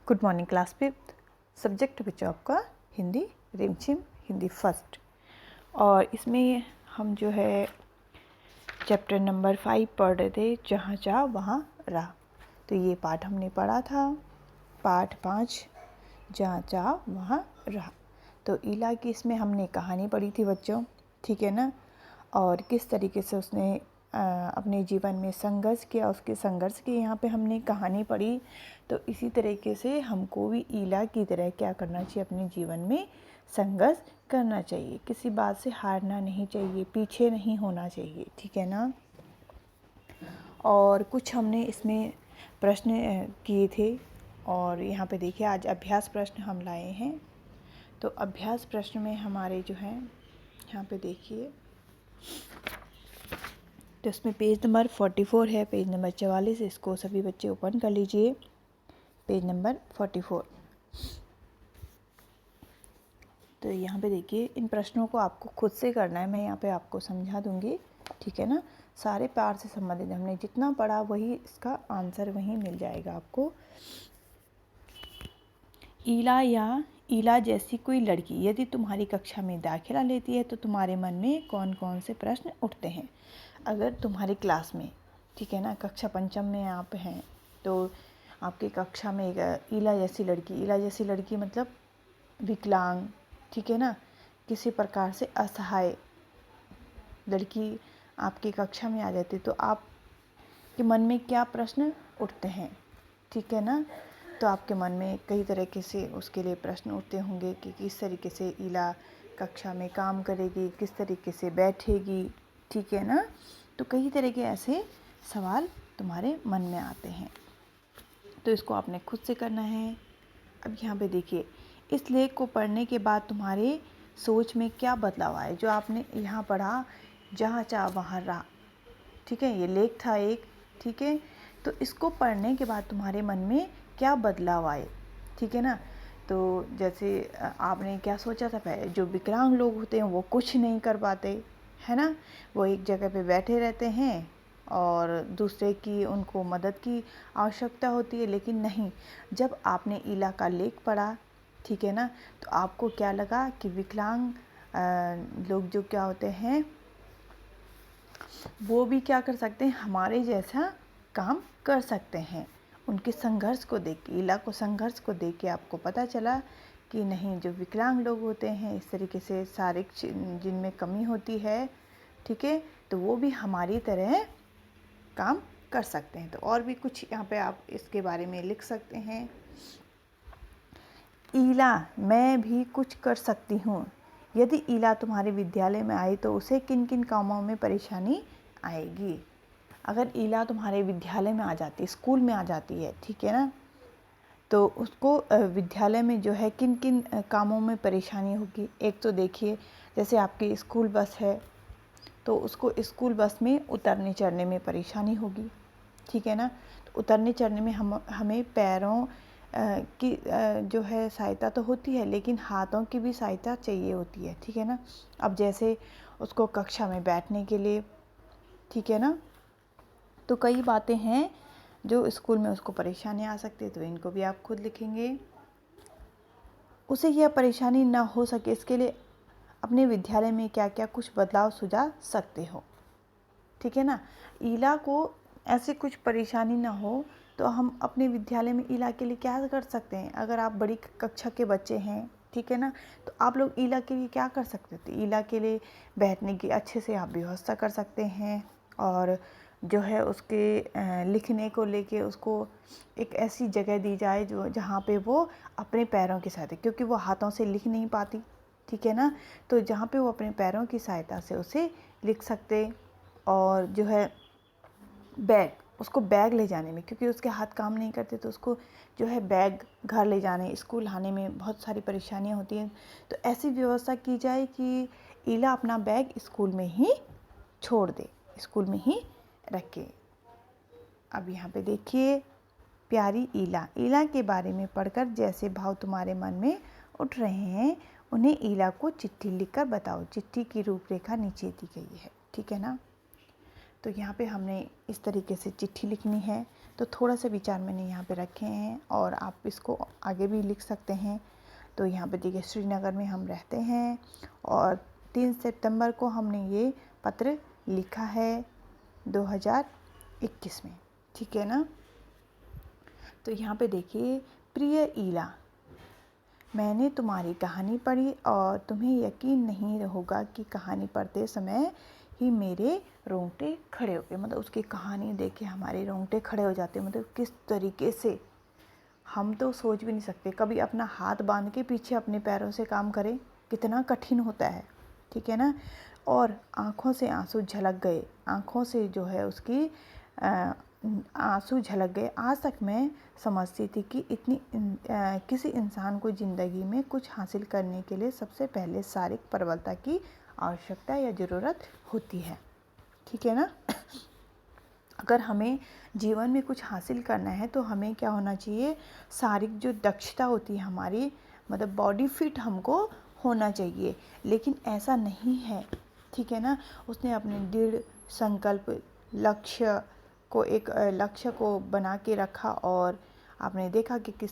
Good morning class fifth. Subject बच्चों आपका हिंदी, रिमझिम हिंदी फर्स्ट। और इसमें हम जो है चैप्टर नंबर 5 पढ़ रहे थे, जहाँ चाह वहाँ राह। तो ये पाठ हमने पढ़ा था, पाठ 5 जहाँ चाह वहाँ राह। तो ईला की इसमें हमने कहानी पढ़ी थी बच्चों, ठीक है ना। और किस तरीके से उसने अपने जीवन में संघर्ष किया, उसके संघर्ष की यहाँ पे हमने कहानी पढ़ी। तो इसी तरीके से हमको भी ईला की तरह क्या करना चाहिए, अपने जीवन में संघर्ष करना चाहिए। किसी बात से हारना नहीं चाहिए, पीछे नहीं होना चाहिए, ठीक है ना। और कुछ हमने इसमें प्रश्न किए थे, और यहाँ पे देखिए आज अभ्यास प्रश्न हम लाए हैं। तो अभ्यास प्रश्न में हमारे जो हैं, यहाँ पे देखिए, तो इसमें पेज नंबर 44 है, पेज नंबर 44, इसको सभी बच्चे ओपन कर लीजिए। Page number 44। तो यहाँ पे देखिए, इन प्रश्नों को आपको खुद से करना है, मैं यहाँ पे आपको समझा दूँगी, ठीक है ना। सारे पाठ से संबंधित हमने जितना पढ़ा वही इसका आंसर वहीं मिल जाएगा आपको। ईला या ईला जैसी कोई लड़की यदि तुम्हारी कक्षा में दाखिला लेती है तो तुम्हारे मन में कौन कौन से प्रश्न उठते हैं। अगर तुम्हारी क्लास में, ठीक है ना, कक्षा पंचम में आप हैं, तो आपकी कक्षा में एक ईला जैसी लड़की मतलब विकलांग, ठीक है ना, किसी प्रकार से असहाय लड़की आपकी कक्षा में आ जाती, तो आपके मन में क्या प्रश्न उठते हैं, ठीक है ना। तो आपके मन में कई तरीके से उसके लिए प्रश्न उठते होंगे कि किस तरीके से ईला कक्षा में काम करेगी, किस तरीके से बैठेगी, ठीक है ना। तो कई तरह के ऐसे सवाल तुम्हारे मन में आते हैं, तो इसको आपने खुद से करना है। अब यहाँ पे देखिए, इस लेख को पढ़ने के बाद तुम्हारे सोच में क्या बदलाव आए। जो आपने यहाँ पढ़ा, जहाँ चाह वहाँ राह, ठीक है, ये लेख था एक, ठीक है। तो इसको पढ़ने के बाद तुम्हारे मन में क्या बदलाव आए, ठीक है ना। तो जैसे आपने क्या सोचा था पहले, जो विकलांग लोग होते हैं वो कुछ नहीं कर पाते, है ना, वो एक जगह पे बैठे रहते हैं और दूसरे की उनको मदद की आवश्यकता होती है। लेकिन नहीं, जब आपने ईला का लेख पढ़ा, ठीक है ना, तो आपको क्या लगा कि विकलांग लोग जो क्या होते हैं, वो भी क्या कर सकते हैं, हमारे जैसा काम कर सकते हैं। उनके संघर्ष को देख के, ईला को संघर्ष को देख के आपको पता चला कि नहीं, जो विकलांग लोग होते हैं, इस तरीके से शारीरिक जिनमें कमी होती है, ठीक है, तो वो भी हमारी तरह काम कर सकते हैं। तो और भी कुछ यहाँ पे आप इसके बारे में लिख सकते हैं। ईला, मैं भी कुछ कर सकती हूँ। यदि ईला तुम्हारे विद्यालय में आई तो उसे किन किन कामों में परेशानी आएगी। अगर ईला तुम्हारे विद्यालय में आ जाती, स्कूल में आ जाती है, ठीक है ना, तो उसको विद्यालय में जो है किन किन कामों में परेशानी होगी। एक तो देखिए, जैसे आपकी स्कूल बस है, तो उसको स्कूल बस में उतरने चढ़ने में परेशानी होगी, ठीक है ना। तो उतरने चढ़ने में हमें पैरों की जो है सहायता तो होती है, लेकिन हाथों की भी सहायता चाहिए होती है, ठीक है ना। अब जैसे उसको कक्षा में बैठने के लिए, ठीक है ना, तो कई बातें हैं जो स्कूल में उसको परेशानी आ सकती है, तो इनको भी आप खुद लिखेंगे। उसे यह परेशानी ना हो सके, इसके लिए अपने विद्यालय में क्या क्या कुछ बदलाव सुझा सकते हो, ठीक है ना। ईला को ऐसे कुछ परेशानी ना हो, तो हम अपने विद्यालय में ईला के लिए क्या कर सकते हैं। अगर आप बड़ी कक्षा के बच्चे हैं, ठीक है ना, तो आप लोग ईला के लिए क्या कर सकते थे, ईला के लिए बैठने की अच्छे से आप व्यवस्था कर सकते हैं। और जो है उसके लिखने को लेके उसको एक ऐसी जगह दी जाए जो जहाँ पे वो अपने पैरों की सहायता, क्योंकि वो हाथों से लिख नहीं पाती, ठीक है ना, तो जहाँ पे वो अपने पैरों की सहायता से उसे लिख सकते। और जो है बैग, उसको बैग ले जाने में, क्योंकि उसके हाथ काम नहीं करते, तो उसको जो है बैग घर ले जाने, स्कूल लाने में बहुत सारी परेशानियाँ होती हैं। तो ऐसी व्यवस्था की जाए कि ईला अपना बैग स्कूल में ही छोड़ दे, स्कूल में ही रखे। अब यहाँ पे देखिए, प्यारी ईला, ईला के बारे में पढ़कर जैसे भाव तुम्हारे मन में उठ रहे हैं, उन्हें ईला को चिट्ठी लिखकर बताओ। चिट्ठी की रूपरेखा नीचे दी गई है, ठीक है ना। तो यहाँ पे हमने इस तरीके से चिट्ठी लिखनी है। तो थोड़ा सा विचार मैंने यहाँ पे रखे हैं और आप इसको आगे भी लिख सकते हैं। तो यहाँ पे देखिए, श्रीनगर में हम रहते हैं और 3 सितंबर को हमने ये पत्र लिखा है 2021 में, ठीक है ना। तो यहाँ पे देखिए, प्रिय ईला, मैंने तुम्हारी कहानी पढ़ी और तुम्हें यकीन नहीं होगा कि कहानी पढ़ते समय ही मेरे रोंगटे खड़े हो गए। मतलब उसकी कहानी देख के हमारे रोंगटे खड़े हो जाते हैं। मतलब किस तरीके से हम तो सोच भी नहीं सकते, कभी अपना हाथ बांध के पीछे अपने पैरों से काम करें, कितना कठिन होता है, ठीक है ना। और आँखों से आंसू झलक गए, आँखों से जो है उसकी आंसू झलक गए। आज तक मैं समझती थी कि किसी इंसान को ज़िंदगी में कुछ हासिल करने के लिए सबसे पहले शारीरिक प्रबलता की आवश्यकता या ज़रूरत होती है, ठीक है ना। अगर हमें जीवन में कुछ हासिल करना है तो हमें क्या होना चाहिए, शारीरिक जो दक्षता होती है हमारी, मतलब बॉडी फिट हमको होना चाहिए। लेकिन ऐसा नहीं है, ठीक है ना। उसने अपने दृढ़ संकल्प लक्ष्य को बना के रखा और आपने देखा कि किस